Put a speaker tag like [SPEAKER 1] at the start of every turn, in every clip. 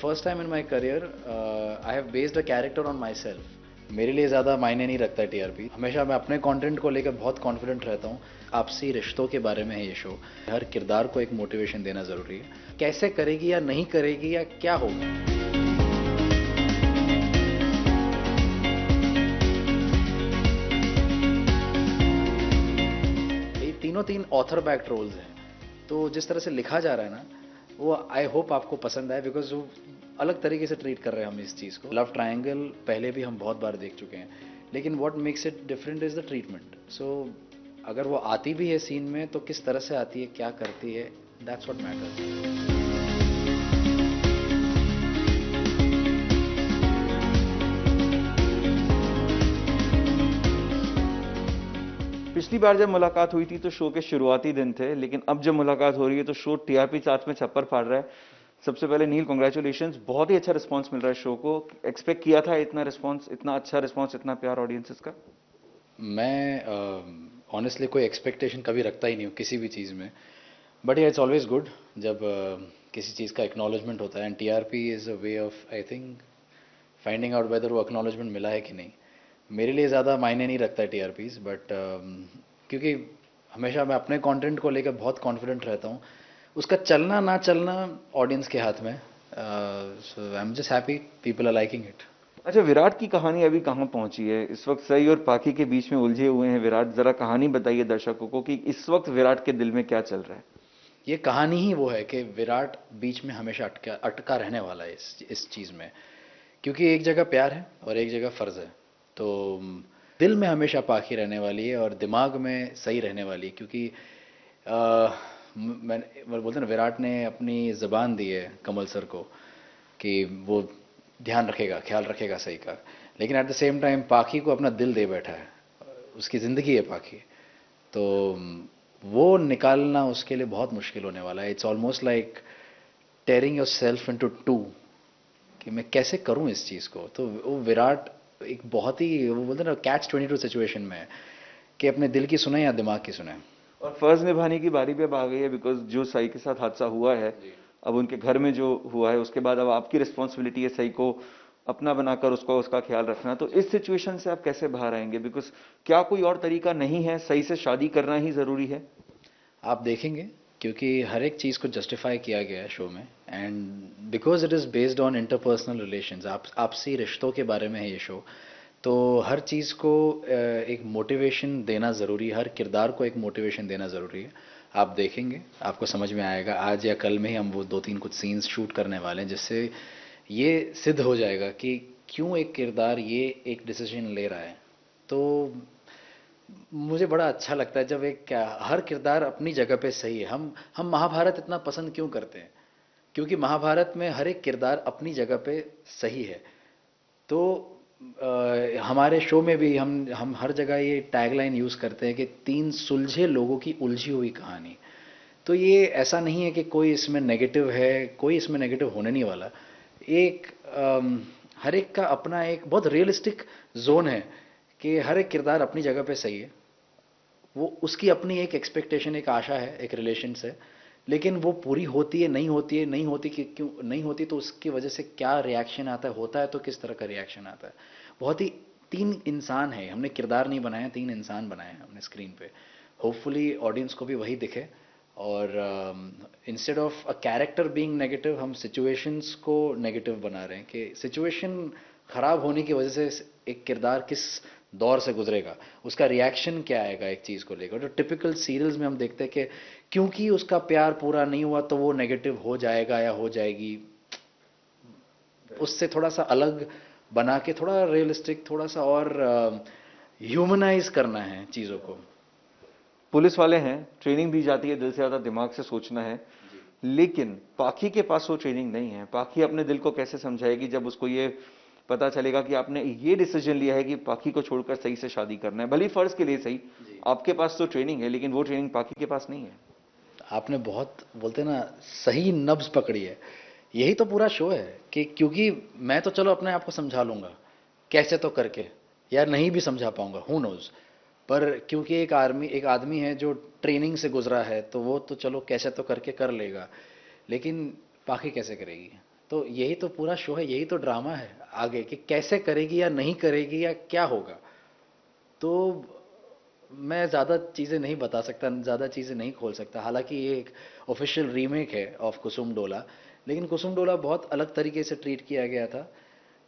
[SPEAKER 1] First time in my career I have based a character on my self. मेरे लिए ज़्यादा मायने नहीं रखता है टीआरपी। हमेशा मैं अपने कंटेंट को लेकर बहुत कॉन्फिडेंट रहता हूँ। आपसी रिश्तों के बारे में है ये शो। हर किरदार को एक मोटिवेशन देना ज़रूरी है। कैसे करेगी या नहीं करेगी या क्या होगा। ये तीनों तीन ऑथर बैक्ड रोल्स हैं, तो जिस तरह से लिखा जा रहा है ना, वो आई होप आपको पसंद आए, बिकॉज वो अलग तरीके से ट्रीट कर रहे हैं हम इस चीज़ को। लव ट्रायंगल पहले भी हम बहुत बार देख चुके हैं, लेकिन what makes it different is the treatment. So अगर वो आती भी है सीन में तो किस तरह से आती है, क्या करती है, दैट्स व्हाट मैटर्स।
[SPEAKER 2] पिछली बार जब मुलाकात हुई थी तो शो के शुरुआती दिन थे, लेकिन अब जब मुलाकात हो रही है तो शो टीआरपी चार्ट्स में छप्पर फाड़ रहा है। सबसे पहले नील, कांग्रेचुलेशंस, बहुत ही अच्छा रिस्पांस मिल रहा है शो को। एक्सपेक्ट किया था इतना रिस्पांस, इतना अच्छा रिस्पांस, इतना प्यार ऑडियंसेस का?
[SPEAKER 1] मैं ऑनेस्टली कोई एक्सपेक्टेशन कभी रखता ही नहीं हूँ किसी भी चीज़ में, बट इट्स ऑलवेज गुड जब किसी चीज़ का एक्नॉलेजमेंट होता है। And TRP is a way of I think finding out whether वो एक्नॉलेजमेंट मिला है कि नहीं। मेरे लिए ज़्यादा मायने नहीं रखता है टीआरपीज़, बट क्योंकि हमेशा मैं अपने कंटेंट को लेकर बहुत कॉन्फिडेंट रहता हूँ। उसका चलना ना चलना ऑडियंस के हाथ में। So I am just happy people are liking it.
[SPEAKER 2] अच्छा, विराट की कहानी अभी कहाँ पहुंची है? इस वक्त सई और पाखी के बीच में उलझे हुए हैं विराट। जरा कहानी बताइए दर्शकों को कि इस वक्त विराट के दिल में क्या चल रहा है।
[SPEAKER 1] ये कहानी ही वो है कि विराट बीच में हमेशा अटका अटका रहने वाला है इस चीज़ में, क्योंकि एक जगह प्यार है और एक जगह फ़र्ज़ है। तो दिल में हमेशा पाखी रहने वाली है और दिमाग में सही रहने वाली है, क्योंकि मैं बोलते हैं ना, विराट ने अपनी ज़बान दी है कमल सर को कि वो ध्यान रखेगा, ख्याल रखेगा सही का। लेकिन एट द सेम टाइम पाखी को अपना दिल दे बैठा है, उसकी ज़िंदगी है पाखी। तो वो निकालना उसके लिए बहुत मुश्किल होने वाला है। It's almost like tearing yourself into two, कि मैं कैसे करूं इस चीज़ को। तो वो विराट एक बहुत ही, वो बोलते हैं ना, कैच 22 सिचुएशन में है कि अपने दिल की सुने या दिमाग की सुने।
[SPEAKER 2] और फर्ज निभाने की बारी भी अब आ गई है, बिकॉज जो सई के साथ हादसा हुआ है,
[SPEAKER 1] जी।
[SPEAKER 2] अब उनके घर में जो हुआ है, उसके बाद अब आपकी रिस्पॉन्सिबिलिटी है सई को अपना बनाकर उसको उसका ख्याल रखना। तो इस सिचुएशन से आप कैसे बाहर आएंगे? बिकॉज क्या कोई और तरीका नहीं है, सही से शादी करना ही जरूरी है?
[SPEAKER 1] आप देखेंगे, क्योंकि हर एक चीज़ को जस्टिफाई किया गया है शो में, and because it is based on interpersonal relations, आपसी रिश्तों के बारे में है ये शो। तो हर चीज़ को एक मोटिवेशन देना ज़रूरी है, हर किरदार को एक मोटिवेशन देना ज़रूरी है। आप देखेंगे, आपको समझ में आएगा। आज या कल में ही हम वो दो तीन कुछ सीन्स शूट करने वाले हैं, जिससे ये सिद्ध हो जाएगा कि क्यों एक किरदार ये एक डिसीजन ले रहा है। तो मुझे बड़ा अच्छा लगता है जब हर किरदार अपनी जगह पे सही है। हम महाभारत इतना पसंद क्यों करते हैं? क्योंकि महाभारत में हर एक किरदार अपनी जगह पे सही है। तो हमारे शो में भी हम हर जगह ये टैगलाइन यूज़ करते हैं कि तीन सुलझे लोगों की उलझी हुई कहानी। तो ये ऐसा नहीं है कि कोई इसमें नेगेटिव है, कोई इसमें नेगेटिव होने नहीं वाला। एक हर एक का अपना एक बहुत रियलिस्टिक जोन है कि हर एक किरदार अपनी जगह पे सही है। वो उसकी अपनी एक एक्सपेक्टेशन, एक आशा है, एक रिलेशन से। लेकिन वो पूरी होती है, नहीं होती है, नहीं होती कि क्यों नहीं होती, तो उसकी वजह से क्या रिएक्शन आता है, होता है तो किस तरह का रिएक्शन आता है। बहुत ही तीन इंसान है, हमने किरदार नहीं बनाया, तीन इंसान बनाए हैं हमने स्क्रीन पे। होपफुली ऑडियंस को भी वही दिखे। और instead of a character being negative, हम सिचुएशंस को नेगेटिव बना रहे हैं कि सिचुएशन खराब होने की वजह से एक किरदार किस दौर से गुजरेगा, उसका रिएक्शन क्या आएगा एक चीज़ को लेकर। तो टिपिकल सीरियल्स में हम देखते हैं कि क्योंकि उसका प्यार पूरा नहीं हुआ तो वो नेगेटिव हो जाएगा या हो जाएगी। उससे थोड़ा सा अलग बना के, थोड़ा रियलिस्टिक, थोड़ा सा और ह्यूमनाइज करना है चीज़ों को।
[SPEAKER 2] पुलिस वाले हैं, ट्रेनिंग दी जाती है दिल से ज्यादा दिमाग से सोचना है,
[SPEAKER 1] जी।
[SPEAKER 2] लेकिन पाखी के पास वो ट्रेनिंग नहीं है। पाखी अपने दिल को कैसे समझाएगी जब उसको ये पता चलेगा कि आपने ये डिसीजन लिया है कि पाखी को छोड़कर सही से शादी करना है? भली फर्ज के लिए सही,
[SPEAKER 1] जी।
[SPEAKER 2] आपके पास तो ट्रेनिंग है, लेकिन वो ट्रेनिंग पाखी के पास नहीं है।
[SPEAKER 1] आपने बहुत, बोलते ना, सही नब्ज पकड़ी है। यही तो पूरा शो है कि क्योंकि मैं तो चलो अपने आप को समझा लूंगा कैसे तो करके, या नहीं भी समझा पाऊंगा, हु नोज। पर क्योंकि एक आदमी है जो ट्रेनिंग से गुजरा है, तो वो तो चलो कैसे तो करके कर लेगा। लेकिन पाखी कैसे करेगी? तो यही तो पूरा शो है, यही तो ड्रामा है आगे कि कैसे करेगी या नहीं करेगी या क्या होगा। तो मैं ज़्यादा चीज़ें नहीं बता सकता, ज़्यादा चीज़ें नहीं खोल सकता। हालांकि ये एक ऑफिशियल रीमेक है ऑफ कुसुम डोला, लेकिन कुसुम डोला बहुत अलग तरीके से ट्रीट किया गया था।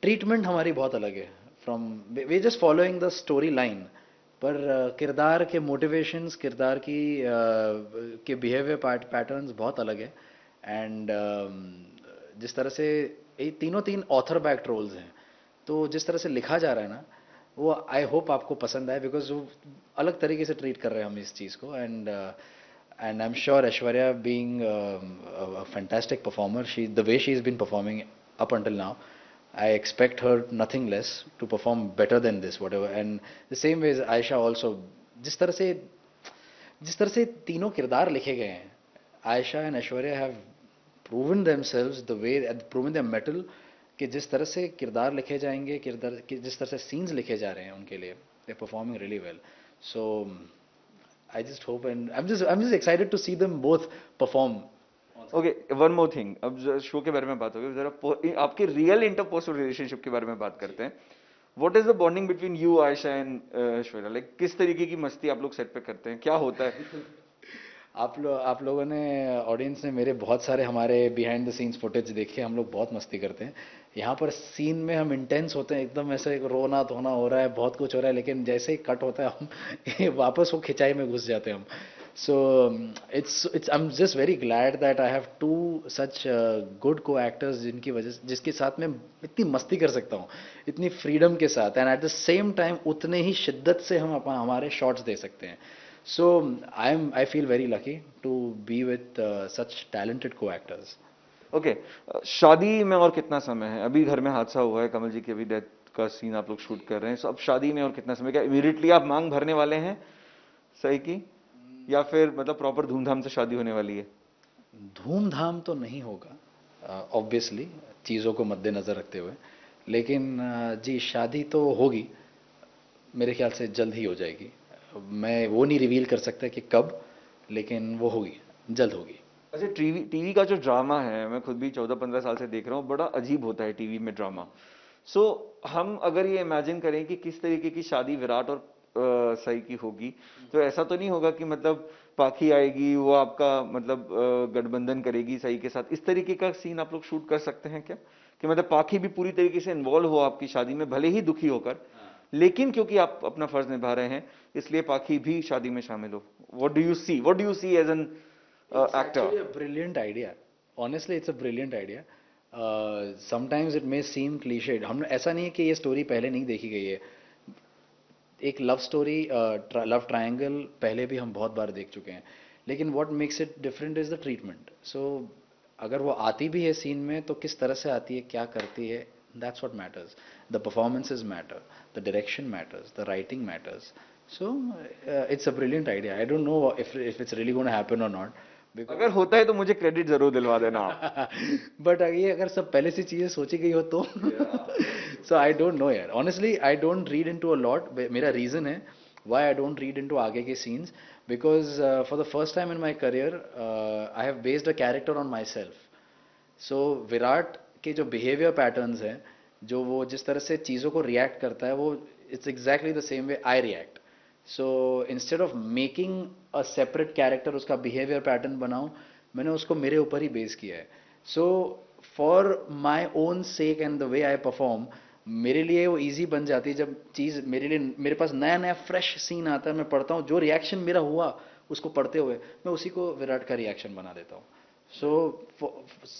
[SPEAKER 1] ट्रीटमेंट हमारी बहुत अलग है from, we just following the story line. पर किरदार के मोटिवेशंस, किरदार की के बिहेवियर पैटर्न्स बहुत अलग है। एंड जिस तरह से ये तीनों तीन ऑथर बैक्ड रोल्स हैं, तो जिस तरह से लिखा जा रहा है ना, वो आई होप आपको पसंद आए, बिकॉज वो अलग तरीके से ट्रीट कर रहे हैं हम इस चीज़ को। And I am sure Aishwarya being fantastic performer, she the way she is been performing up until now, I expect her nothing less to perform better than this, whatever. And the same way as Aisha also, जिस तरह से जिस तरह से तीनों किरदार लिखे गए हैं, Ayesha and Aishwarya have proven themselves the way, proven their mettle, कि जिस तरह से किरदार लिखे जाएंगे, किरदार जिस तरह से सीन्स लिखे जा रहे हैं उनके लिए, they performing really well. So I just hope and I am just excited to see them both perform.
[SPEAKER 2] Okay, one more thing, अब शो के बारे में बात होगी, जरा आपके रियल इंटरपर्सनल रिलेशनशिप के बारे में बात करते हैं। What is the bonding between you, Ayesha and Aishwarya? Like किस तरीके की मस्ती आप लोग सेट पे करते हैं, क्या होता है?
[SPEAKER 1] आप लोगों ने, ऑडियंस ने मेरे बहुत सारे हमारे बिहाइंड द सीन्स फुटेज देखे। हम लोग बहुत मस्ती करते हैं यहाँ पर। सीन में हम इंटेंस होते हैं एकदम, ऐसे रोना धोना हो रहा है, बहुत कुछ हो रहा है, लेकिन जैसे ही कट होता है हम वापस वो खिंचाई में घुस जाते हैं हम। So it's I am just very glad that I have two such good co-actors, जिनकी वजह से, जिसके साथ मैं इतनी मस्ती कर सकता हूँ, इतनी फ्रीडम के साथ, and eight the same time उतने ही शिद्दत से हम हमारे शॉट्स दे सकते हैं। So I feel very lucky to be with such talented co-actors.
[SPEAKER 2] Okay, शादी में और कितना समय है? अभी घर में हादसा हुआ है, कमल जी की अभी डेथ का सीन आप लोग शूट कर रहे हैं, so अब शादी में और कितना समय? क्या इमीडिएटली आप मांग भरने वाले हैं सही की, या फिर मतलब प्रॉपर धूमधाम से शादी होने वाली है?
[SPEAKER 1] धूमधाम तो नहीं होगा ऑब्वियसली, चीज़ों को मद्देनज़र रखते हुए, लेकिन जी शादी तो होगी, मेरे ख्याल से जल्द ही हो जाएगी। मैं वो नहीं रिवील कर सकता कि कब, लेकिन वो होगी, जल्द होगी।
[SPEAKER 2] अच्छा, टीवी टीवी का जो ड्रामा है, मैं खुद भी 14-15 साल से देख रहा हूँ, बड़ा अजीब होता है टीवी में ड्रामा। सो हम अगर ये इमेजिन करें कि किस तरीके की शादी विराट और सई की होगी, तो ऐसा तो नहीं होगा कि मतलब पाखी आएगी, वो आपका मतलब गठबंधन करेगी सई के साथ? इस तरीके का सीन आप लोग शूट कर सकते हैं क्या, कि मतलब पाखी भी पूरी तरीके से इन्वॉल्व हो आपकी शादी में, भले ही दुखी होकर, लेकिन क्योंकि आप अपना फर्ज निभा रहे हैं, इसलिए पाखी भी शादी में शामिल हो? What do you see as an
[SPEAKER 1] It's
[SPEAKER 2] actor?
[SPEAKER 1] actually a brilliant idea. Honestly, it's a brilliant idea. Sometimes it may seem cliched. हम ऐसा नहीं है कि ये स्टोरी पहले नहीं देखी गई है। एक लव स्टोरी, लव ट्रायंगल पहले भी हम बहुत बार देख चुके हैं, लेकिन what makes it different is the treatment. So अगर वो आती भी है सीन में तो किस तरह से आती है, क्या करती है, that's what matters. The performances matter, the direction matters, the writing matters. So it's a brilliant idea. I don't know if it's really gonna happen और नॉट,
[SPEAKER 2] अगर होता है तो मुझे क्रेडिट जरूर दिलवा देना आप।
[SPEAKER 1] बट ये अगर सब पहले से चीजें सोची गई हो तो सो आई डोंट नो यार, honestly I don't read into a lot. मेरा रीजन है why I don't read into आगे के scenes, because for the first time in my career I have based a character on my self. सो विराट के जो behaviour patterns हैं, जो वो जिस तरह से चीज़ों को रिएक्ट करता है, वो it's exactly the same way I react. So instead of making a separate character, उसका बिहेवियर पैटर्न बनाऊं, मैंने उसको मेरे ऊपर ही बेस किया है। So for my own sec and the way I perform, मेरे लिए वो इजी बन जाती है जब चीज़ मेरे लिए, मेरे पास नया नया फ्रेश सीन आता है, मैं पढ़ता हूँ, जो रिएक्शन मेरा हुआ उसको पढ़ते हुए मैं उसी को विराट का रिएक्शन बना देता हूँ। So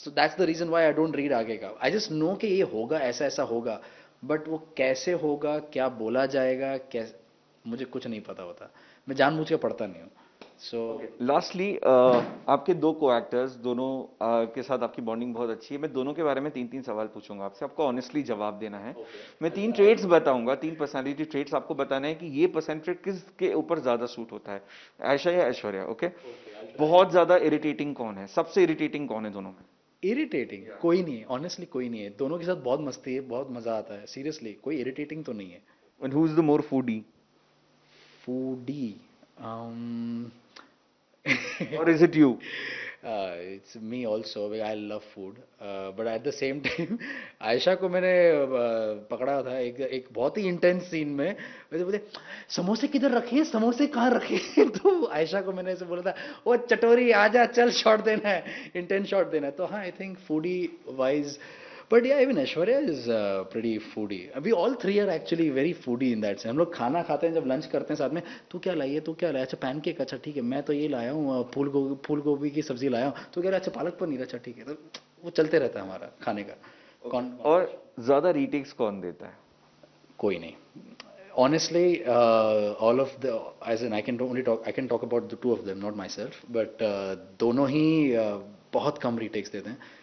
[SPEAKER 1] that's the reason why I don't read आगे का। आई जस्ट नो कि ये होगा, ऐसा ऐसा होगा, बट वो कैसे होगा, क्या बोला जाएगा, कैसे, मुझे कुछ नहीं पता होता। मैं जानबूझ के पढ़ता नहीं हूँ। सो
[SPEAKER 2] लास्टली, आपके दो को एक्टर्स दोनों के साथ आपकी बॉन्डिंग बहुत अच्छी है। मैं दोनों के बारे में 3-3 सवाल पूछूंगा आपसे, आपको ऑनेस्टली जवाब देना है। मैं 3 ट्रेट्स बताऊंगा, 3 पर्सनालिटी ट्रेट्स, आपको बताना है कि ये पर्सनैलिटी ट्रेट किसके ऊपर ज्यादा सूट होता है, आयशा या ऐश्वर्या? ओके, बहुत ज्यादा इरिटेटिंग कौन है, सबसे इरिटेटिंग कौन है दोनों में?
[SPEAKER 1] इरिटेटिंग कोई नहीं है, ऑनेस्टली कोई नहीं है। दोनों के साथ बहुत मस्ती है, बहुत मजा आता है। सीरियसली कोई इरिटेटिंग तो नहीं है।
[SPEAKER 2] And who is the more foodie?
[SPEAKER 1] Foodie
[SPEAKER 2] और is it you?
[SPEAKER 1] It's me also, I love food, but at the same time Ayesha को मैंने पकड़ा था एक एक बहुत ही इंटेंस सीन में, मुझे बोले समोसे किधर रखे, समोसे कहाँ रखे तो आयशा को मैंने ऐसे बोला था, ओ चटोरी आजा चल शॉट देना है, इंटेंस शॉट देना है। तो हाँ, I think foodie wise, but या even Aishwarya is pretty foodie, we all three are actually very foodie in that से। हम लोग खाना खाते हैं जब लंच करते हैं साथ में, तू क्या लाई है, तू क्या लाया, अच्छा पैनकेक, अच्छा ठीक है, मैं तो ये लाया हूँ फूल गोभी की सब्जी लाया हूँ, तो कह रहा अच्छा पालक पनीर, अच्छा ठीक है, तो वो चलते रहता है हमारा खाने का। कौन
[SPEAKER 2] और ज्यादा रीटेक्स कौन देता है?
[SPEAKER 1] कोई नहीं, honestly, all of the, as in I can talk about the two of them, not myself, but दोनों ही बहुत कम रीटेक्स देते हैं।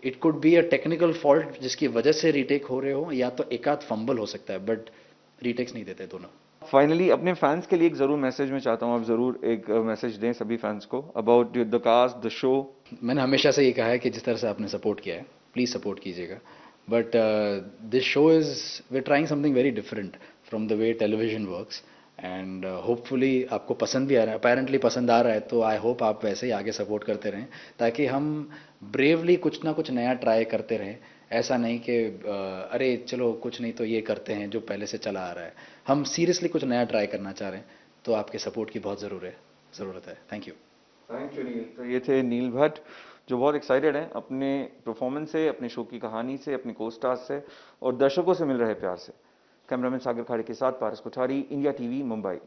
[SPEAKER 1] It could be a technical fault जिसकी वजह से रीटेक हो रहे हो, या तो एक आध फंबल हो सकता है, बट रीटेक्स नहीं देते दोनों।
[SPEAKER 2] फाइनली अपने फैंस के लिए एक जरूर मैसेज मैं चाहता हूँ, आप जरूर एक मैसेज दें सभी फैंस को about the cast, the show.
[SPEAKER 1] मैंने हमेशा से ये कहा है कि जिस तरह से आपने सपोर्ट किया है, प्लीज़ सपोर्ट कीजिएगा, but this show is, we trying something very different from the way television works, and hopefully आपको पसंद भी आ रहा है, अपेरेंटली पसंद आ रहा है, तो आई होप आप वैसे ही आगे सपोर्ट करते रहें, ताकि हम ब्रेवली कुछ ना कुछ नया ट्राई करते रहें। ऐसा नहीं कि अरे चलो कुछ नहीं तो ये करते हैं जो पहले से चला आ रहा है, हम सीरियसली कुछ नया ट्राई करना चाह रहे हैं, तो आपके सपोर्ट की बहुत ज़रूरत है। Thank you.
[SPEAKER 2] थैंक यू नील। तो ये थे नील भट्ट, जो बहुत एक्साइटेड हैं अपने परफॉर्मेंस से, अपने शो की कहानी से, अपने को स्टार्स से और दर्शकों से मिल रहे प्यार से। कैमरामैन सागर खाड़े के साथ पारस कोठारी, इंडिया टीवी, मुंबई।